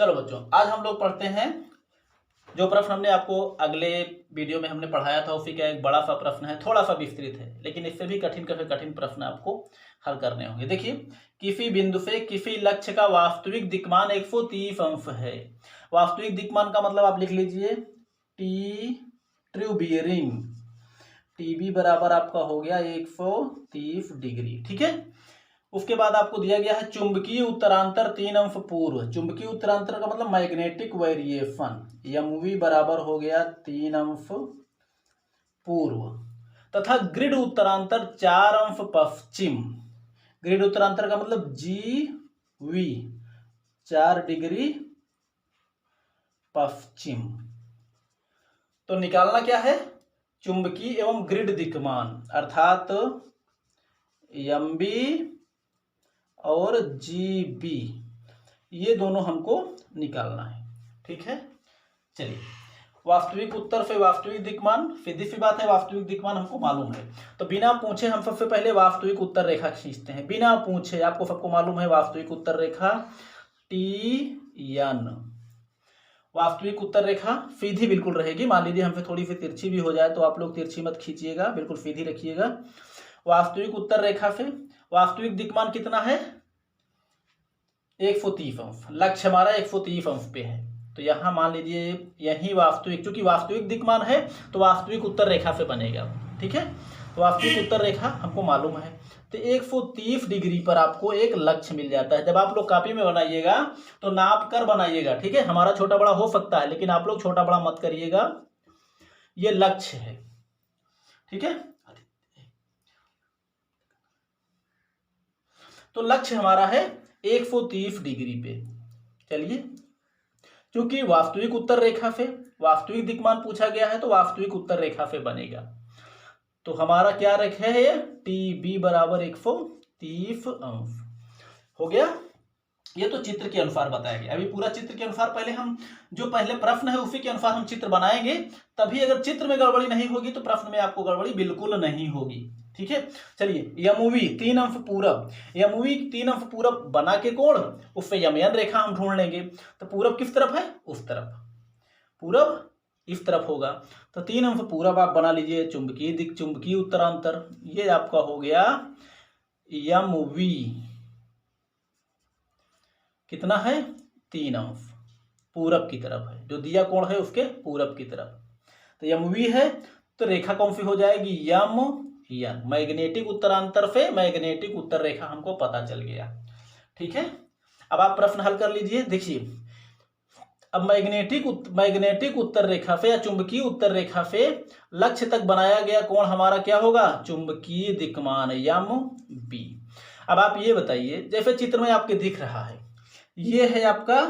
चलो बच्चों, आज हम लोग पढ़ते हैं जो प्रश्न हमने आपको अगले वीडियो में हमने पढ़ाया था उसी का एक बड़ा सा प्रश्न है, थोड़ा सा विस्तृत है, लेकिन इससे भी कठिन प्रश्न आपको हल करने होंगे। देखिए, किसी बिंदु से किसी लक्ष्य का वास्तविक दिक्मान 130 अंश है। वास्तविक दिक्मान का मतलब आप लिख लीजिए टी ट्रूबियरिंग, टीबी बराबर आपका हो गया 130 डिग्री। ठीक है, उसके बाद आपको दिया गया है चुंबकीय उत्तरांतर 3 अंश पूर्व। चुंबकीय उत्तरांतर का मतलब मैग्नेटिक वेरिएशन, एमवी बराबर हो गया 3 अंश पूर्व, तथा ग्रिड उत्तरांतर 4 अंश पश्चिम। ग्रिड उत्तरांतर का मतलब जी 4 डिग्री पश्चिम। तो निकालना क्या है, चुंबकीय एवं ग्रिड दिक्मान, अर्थात एमबी और जीबी, ये दोनों हमको निकालना है। ठीक है, चलिए, वास्तविक उत्तर से वास्तविक दिक्मान, सीधी सी बात है, वास्तविक दिक्मान हमको मालूम है, तो बिना पूछे हम सबसे पहले वास्तविक उत्तर रेखा खींचते हैं। बिना पूछे, आपको सबको मालूम है वास्तविक उत्तर रेखा टी एन। वास्तविक उत्तर रेखा सीधी बिल्कुल रहेगी। मान लीजिए हमसे थोड़ी सी तिरछी भी हो जाए तो आप लोग तिरछी मत खींचिएगा, बिल्कुल सीधी रखिएगा। वास्तविक उत्तर रेखा से वास्तविक दिक्मान कितना है, 130 अंश। लक्ष्य हमारा 130 अंश पे है, तो यहां मान लीजिए यही वास्तविक, चूंकि वास्तविक दिक्मान है तो वास्तविक उत्तर रेखा से बनेगा। ठीक है, तो वास्तविक उत्तर रेखा हमको मालूम है, तो 130 डिग्री पर आपको एक लक्ष्य मिल जाता है। जब आप लोग कॉपी में बनाइएगा तो नाप कर बनाइएगा। ठीक है, हमारा छोटा बड़ा हो सकता है, लेकिन आप लोग छोटा बड़ा मत करिएगा, ये लक्ष्य है। ठीक है, तो लक्ष्य हमारा है 130 डिग्री पे। चलिए, क्योंकि वास्तविक उत्तर रेखा से वास्तविक दिक्मान पूछा गया है तो वास्तविक उत्तर रेखा से बनेगा। तो हमारा क्या रेखा है, ये टी बी बराबर 130 अंश हो गया। ये तो चित्र के अनुसार बताया गया। अभी पूरा चित्र के अनुसार पहले हम जो पहले प्रश्न है उसी के अनुसार हम चित्र बनाएंगे, तभी अगर चित्र में गड़बड़ी नहीं होगी तो प्रश्न में आपको गड़बड़ी बिल्कुल नहीं होगी। ठीक है, चलिए, यमुवी 3 अंश पूरब, यमुवी 3 अंश पूरब बना के कोण, उससे यमयन रेखा हम ढूंढ लेंगे। तो पूरब किस तरफ है, उस तरफ, पूरब इस तरफ होगा, तो 3 अंश पूरब आप बना लीजिए। चुंबकीय उत्तरांतर ये आपका हो गया यमुवी, कितना है, 3 अंश पूरब की तरफ है, जो दिया कोण है उसके पूरब की तरफ। तो यमुवी है तो रेखा कौन सी हो जाएगी, यम यन। मैग्नेटिक उत्तरांतर से मैग्नेटिक उत्तर रेखा हमको पता चल गया। ठीक है, अब आप प्रश्न हल कर लीजिए। देखिए, अब मैग्नेटिक उत्तर रेखा से या चुंबकीय उत्तर रेखा से लक्ष्य तक बनाया गया कोण हमारा क्या होगा, चुंबकीय दिक्मान यम बी। अब आप ये बताइए, जैसे चित्र में आपके दिख रहा है, ये है आपका,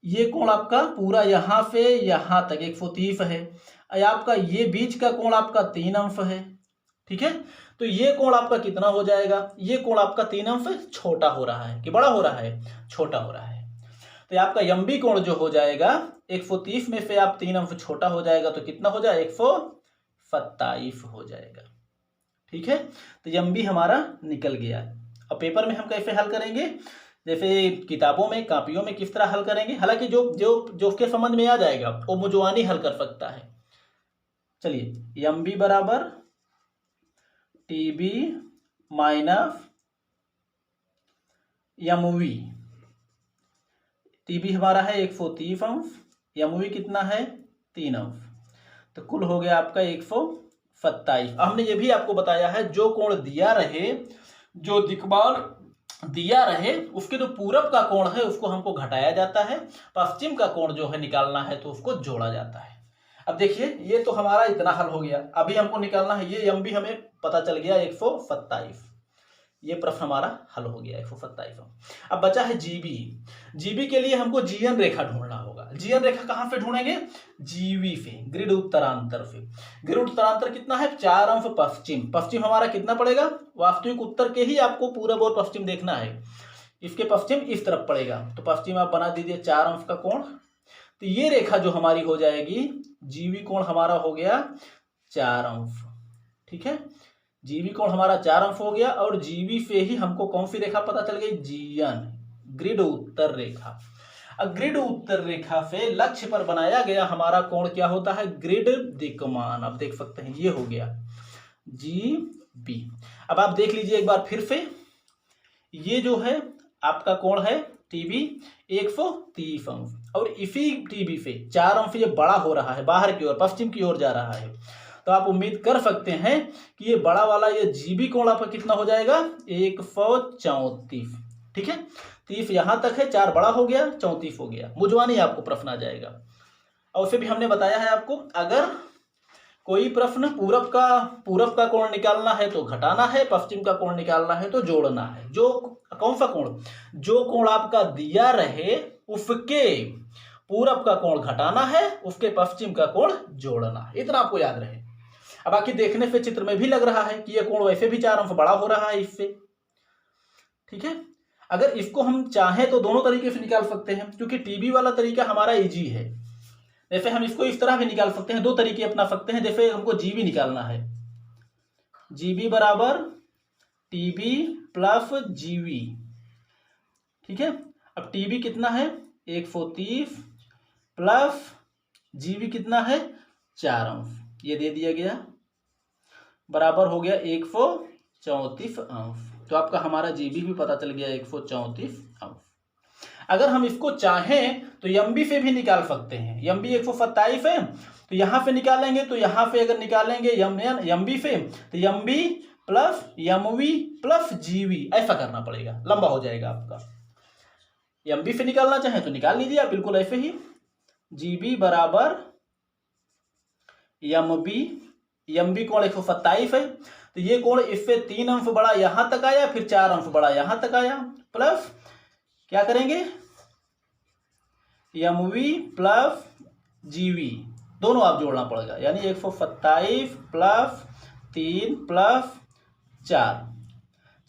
ये कोण आपका पूरा यहां से यहां तक 130 है, आपका ये बीच का कोण आपका 3 अंश है। ठीक है, तो ये कोण आपका कितना हो जाएगा, ये कोण आपका 3 अंश छोटा हो रहा है कि बड़ा हो रहा है, छोटा हो रहा है। तो आपका यम्बी कोण जो हो जाएगा 130 में से आप 3 अंश छोटा हो जाएगा तो कितना हो जाएगा, 127 हो जाएगा। ठीक है, तो यम्बी हमारा निकल गया। अब पेपर में हम कैसे हल करेंगे, जैसे किताबों में कापियों में किस तरह हल करेंगे, हालांकि जो जो जो उसके समझ में आ जाएगा वो मुजवानी हल कर सकता है। चलिए, एम बी बराबर T B minus MV. T B हमारा है 130 अंश, एमवी कितना है, 3 अंश, तो कुल हो गया आपका 127। हमने ये भी आपको बताया है, जो कोण दिया रहे, जो दिक्मान दिया रहे, उसके जो पूरब का कोण है उसको हमको घटाया जाता है, पश्चिम का कोण जो है निकालना है तो उसको जोड़ा जाता है। अब देखिए, ये तो हमारा इतना हल हो गया। अभी हमको निकालना है, ये एम भी हमें पता चल गया 127, ये प्रश्न हमारा हल हो गया 127। अब बचा है जीबी। जीबी के लिए हमको जीएन रेखा ढूंढना होगा। जीएन रेखा कहां से ढूंढेंगे, जीवी से, ग्रिड उत्तरांतर से। ग्रिड उत्तरांतर कितना है, 4 अंश पश्चिम। पश्चिम हमारा कितना पड़ेगा, वास्तविक उत्तर के ही आपको पूरब और पश्चिम देखना है, इसके पश्चिम इस तरफ पड़ेगा, तो पश्चिम आप बना दीजिए 4 अंश का कोण। तो ये रेखा जो हमारी हो जाएगी, जीवी कोण हमारा हो गया 4 अंश। ठीक है, जीवी कोण हमारा 4 अंश हो गया, और जीवी से ही हमको कौन सी रेखा पता चल गई, जीएन, ग्रिड उत्तर रेखा। ग्रिड उत्तर रेखा से लक्ष्य पर बनाया गया हमारा कोण क्या होता है, ग्रिड दिक्मान। आप देख सकते हैं ये हो गया जी बी। अब आप देख लीजिए एक बार फिर से, ये जो है आपका कोण है टीबी 130 अंश और इसी टीबी से 4 अंश ये बड़ा हो रहा है, बाहर की ओर पश्चिम की ओर जा रहा है। तो आप उम्मीद कर सकते हैं कि ये बड़ा वाला ये जीबी कोण आपका कितना हो जाएगा 134। ठीक है, 30 यहां तक है, 4 बड़ा हो गया 34 हो गया। मुझवानी आपको प्रश्न आ जाएगा। और फिर भी हमने बताया है आपको, अगर कोई प्रश्न पूरब का कोण निकालना है तो घटाना है, पश्चिम का कोण निकालना है तो जोड़ना है। जो कौन सा कोण, जो कोण आपका दिया रहे उसके पूरब का कोण घटाना है, उसके पश्चिम का कोण जोड़ना है, इतना आपको याद रहे। अब बाकी देखने से चित्र में भी लग रहा है कि ये कोण वैसे भी 4 अंश बड़ा हो रहा है इससे। ठीक है, अगर इसको हम चाहें तो दोनों तरीके से निकाल सकते हैं, क्योंकि टीबी वाला तरीका हमारा इजी है। जैसे हम इसको इस तरह भी निकाल सकते हैं, 2 तरीके अपना सकते हैं। जैसे हमको जीबी निकालना है, जीबी बराबर टीबी प्लस जीवी। ठीक है, अब टीबी कितना है 130 प्लस जीवी कितना है 4 अंश, ये दे दिया गया, बराबर हो गया 134 अंश। तो आपका हमारा जीबी भी पता चल गया 134 अंश। अगर हम इसको चाहें तो यमबी से भी निकाल सकते हैं। यमबी 127 है तो यहां से निकालेंगे, तो यहां से अगर निकालेंगे यमबी से तो यमबी प्लस यमवी प्लस जीवी, ऐसा करना पड़ेगा, लंबा हो जाएगा आपका। यमबी से निकालना चाहें तो निकाल लीजिए आप, बिल्कुल ऐसे ही। जीबी बराबर यमबी, यमबी कोण 127 है तो ये कोण इससे 3 अंश बड़ा यहां तक आया, फिर 4 अंश बड़ा यहां तक आया, प्लस क्या करेंगे यमवी प्लस जीवी, दोनों आप जोड़ना पड़ेगा, यानी 127 प्लस 3 प्लस 4,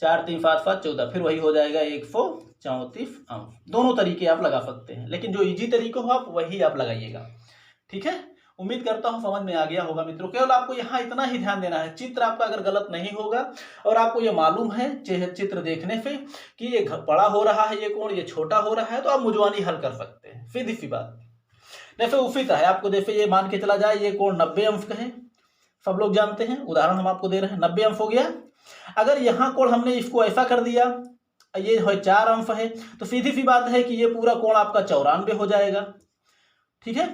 4 3 7 7 14, फिर वही हो जाएगा 134 अंश। दोनों तरीके आप लगा सकते हैं, लेकिन जो इजी तरीका हो आप वही आप लगाइएगा। ठीक है, उम्मीद करता हूं समझ में आ गया होगा मित्रों। केवल आपको यहाँ इतना ही ध्यान देना है, चित्र आपका अगर गलत नहीं होगा और आपको ये मालूम है चित्र देखने से कि ये बड़ा हो रहा है ये कोण, ये छोटा हो रहा है, तो आप मुझवानी हल कर सकते हैं, सीधी सी बात। जैसे उसी तरह आपको जैसे ये मान के चला जाए ये कोण 90 अंश का है, सब लोग जानते हैं, उदाहरण हम आपको दे रहे हैं, 90 अंश हो गया। अगर यहाँ कोण हमने इसको ऐसा कर दिया, ये 4 अंश है, तो सीधी सी बात है कि ये पूरा कोण आपका 94 हो जाएगा। ठीक है,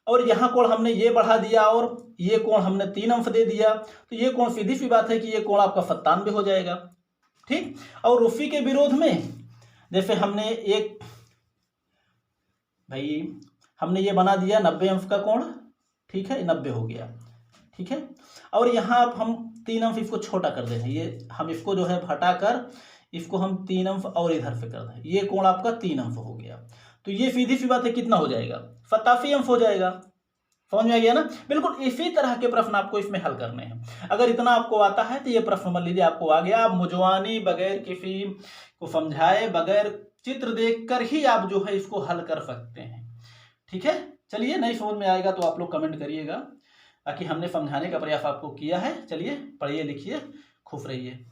और यहाँ कोण हमने ये बढ़ा दिया और ये कोण हमने 3 अंश दे दिया, तो ये कोण सीधी सी बात है कि ये कोण आपका 97 हो जाएगा। ठीक, और उसी के विरोध में जैसे हमने हमने ये बना दिया 90 अंश का कोण, ठीक है, 90 हो गया। ठीक है, और यहाँ अब हम 3 अंश इसको छोटा कर दें, ये हम इसको जो है हटाकर इसको हम 3 अंश और इधर से कर दें, ये कोण आपका 3 अंश हो गया, तो ये सीधी सी बात है कितना हो जाएगा 87 अंश हो जाएगा। समझ में आ गया ना। बिल्कुल इसी तरह के प्रश्न आपको इसमें हल करने हैं। अगर इतना आपको आता है तो ये प्रश्न मान लीजिए आपको आ गया, आप मुझवानी बगैर किसी को समझाए, बगैर चित्र देखकर ही आप जो है इसको हल कर सकते हैं। ठीक है, चलिए, नहीं समझ में आएगा तो आप लोग कमेंट करिएगा, ताकि हमने समझाने का प्रयास आपको किया है। चलिए, पढ़िए लिखिए, खुश रहिए।